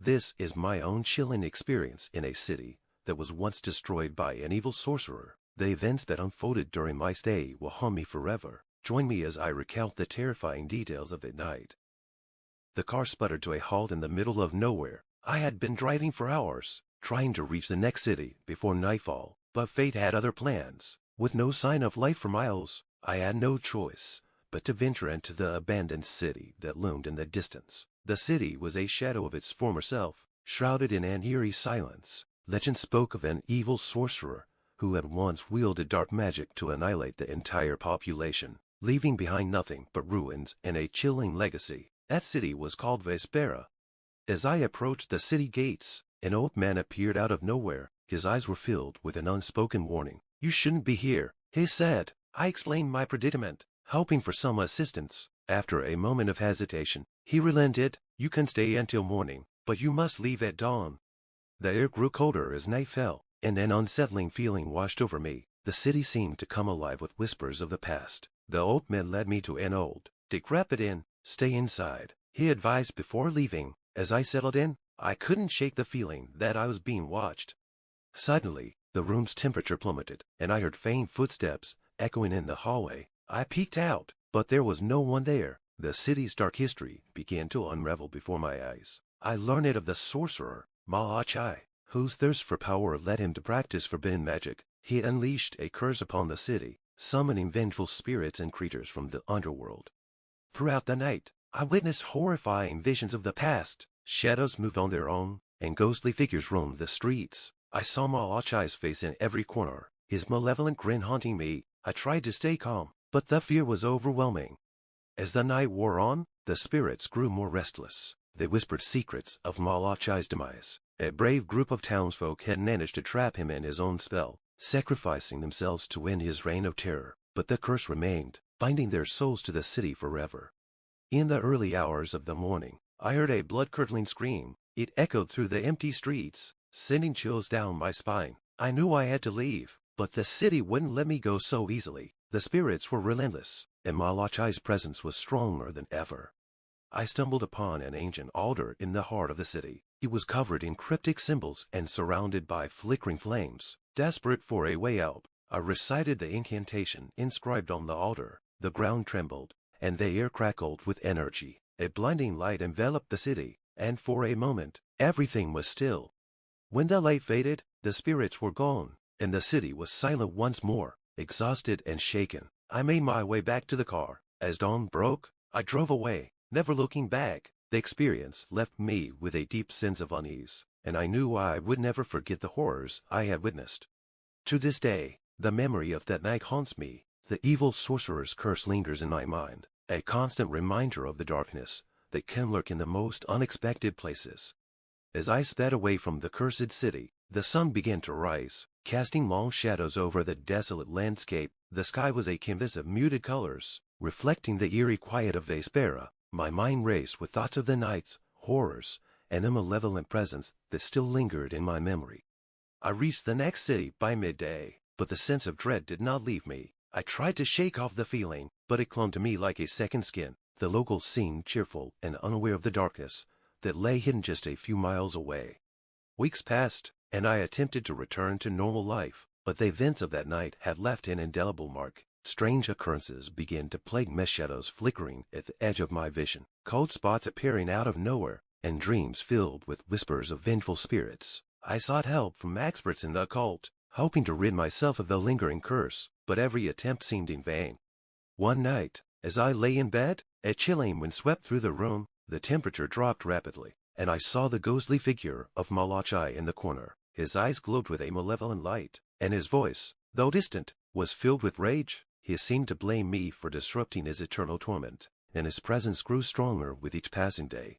This is my own chilling experience in a city that was once destroyed by an evil sorcerer. The events that unfolded during my stay will haunt me forever. Join me as I recount the terrifying details of the night. The car sputtered to a halt in the middle of nowhere. I had been driving for hours, trying to reach the next city before nightfall, but fate had other plans. With no sign of life for miles, I had no choice but to venture into the abandoned city that loomed in the distance. The city was a shadow of its former self, shrouded in an eerie silence. Legend spoke of an evil sorcerer who had once wielded dark magic to annihilate the entire population, leaving behind nothing but ruins and a chilling legacy. That city was called Vespera. As I approached the city gates, an old man appeared out of nowhere. His eyes were filled with an unspoken warning. "You shouldn't be here," he said. I explained my predicament, hoping for some assistance. After a moment of hesitation, he relented. "You can stay until morning, but you must leave at dawn." The air grew colder as night fell, and an unsettling feeling washed over me. The city seemed to come alive with whispers of the past. The old man led me to an old, decrepit inn. "Stay inside," he advised before leaving. As I settled in, I couldn't shake the feeling that I was being watched. Suddenly, the room's temperature plummeted, and I heard faint footsteps echoing in the hallway. I peeked out, but there was no one there. The city's dark history began to unravel before my eyes. I learned of the sorcerer, Malachi, whose thirst for power led him to practice forbidden magic. He unleashed a curse upon the city, summoning vengeful spirits and creatures from the underworld. Throughout the night, I witnessed horrifying visions of the past. Shadows moved on their own, and ghostly figures roamed the streets. I saw Malachi's face in every corner, his malevolent grin haunting me. I tried to stay calm, but the fear was overwhelming. As the night wore on, the spirits grew more restless. They whispered secrets of Malachi's demise. A brave group of townsfolk had managed to trap him in his own spell, sacrificing themselves to end his reign of terror. But the curse remained, binding their souls to the city forever. In the early hours of the morning, I heard a blood-curdling scream. It echoed through the empty streets, sending chills down my spine. I knew I had to leave, but the city wouldn't let me go so easily. The spirits were relentless, and Malachi's presence was stronger than ever. I stumbled upon an ancient altar in the heart of the city. It was covered in cryptic symbols and surrounded by flickering flames. Desperate for a way out, I recited the incantation inscribed on the altar. The ground trembled, and the air crackled with energy. A blinding light enveloped the city, and for a moment, everything was still. When the light faded, the spirits were gone, and the city was silent once more. Exhausted and shaken, I made my way back to the car. As dawn broke, I drove away, never looking back. The experience left me with a deep sense of unease, and I knew I would never forget the horrors I had witnessed. To this day, the memory of that night haunts me. The evil sorcerer's curse lingers in my mind, a constant reminder of the darkness that can lurk in the most unexpected places. As I sped away from the cursed city, the sun began to rise, casting long shadows over the desolate landscape. The sky was a canvas of muted colors, reflecting the eerie quiet of Vespera. My mind raced with thoughts of the night's horrors and a malevolent presence that still lingered in my memory. I reached the next city by midday, but the sense of dread did not leave me. I tried to shake off the feeling, but it clung to me like a second skin. The locals seemed cheerful and unaware of the darkness that lay hidden just a few miles away. Weeks passed, and I attempted to return to normal life, but the events of that night had left an indelible mark. Strange occurrences began to plague me, shadows flickering at the edge of my vision, cold spots appearing out of nowhere, and dreams filled with whispers of vengeful spirits. I sought help from experts in the occult, hoping to rid myself of the lingering curse, but every attempt seemed in vain. One night, as I lay in bed, a chilling wind swept through the room. The temperature dropped rapidly, and I saw the ghostly figure of Malachi in the corner. His eyes glowed with a malevolent light, and his voice, though distant, was filled with rage. He seemed to blame me for disrupting his eternal torment, and his presence grew stronger with each passing day.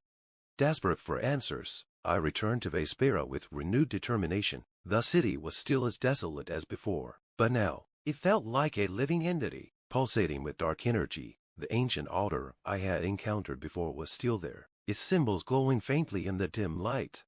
Desperate for answers, I returned to Vespera with renewed determination. The city was still as desolate as before, but now it felt like a living entity, pulsating with dark energy. The ancient altar I had encountered before was still there, its symbols glowing faintly in the dim light.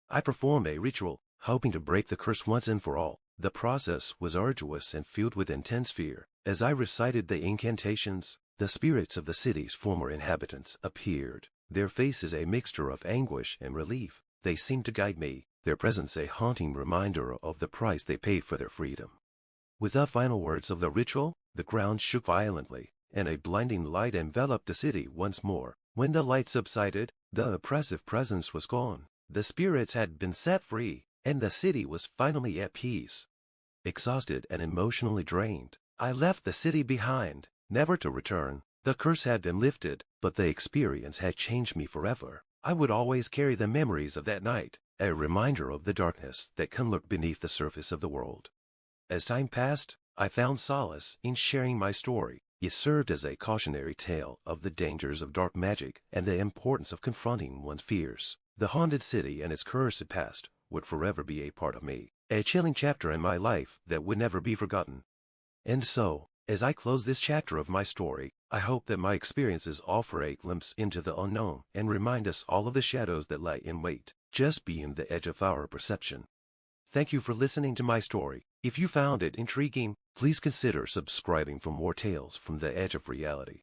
I performed a ritual, hoping to break the curse once and for all. The process was arduous and filled with intense fear. As I recited the incantations, the spirits of the city's former inhabitants appeared, their faces a mixture of anguish and relief. They seemed to guide me, their presence a haunting reminder of the price they paid for their freedom. With the final words of the ritual, the ground shook violently, and a blinding light enveloped the city once more. When the light subsided, the oppressive presence was gone. The spirits had been set free, and the city was finally at peace. Exhausted and emotionally drained, I left the city behind, never to return. The curse had been lifted, but the experience had changed me forever. I would always carry the memories of that night, a reminder of the darkness that can lurk beneath the surface of the world. As time passed, I found solace in sharing my story. It served as a cautionary tale of the dangers of dark magic and the importance of confronting one's fears. The haunted city and its cursed past would forever be a part of me, a chilling chapter in my life that would never be forgotten. And so, as I close this chapter of my story, I hope that my experiences offer a glimpse into the unknown and remind us all of the shadows that lie in wait, just beyond the edge of our perception. Thank you for listening to my story. If you found it intriguing, please consider subscribing for more tales from the edge of reality.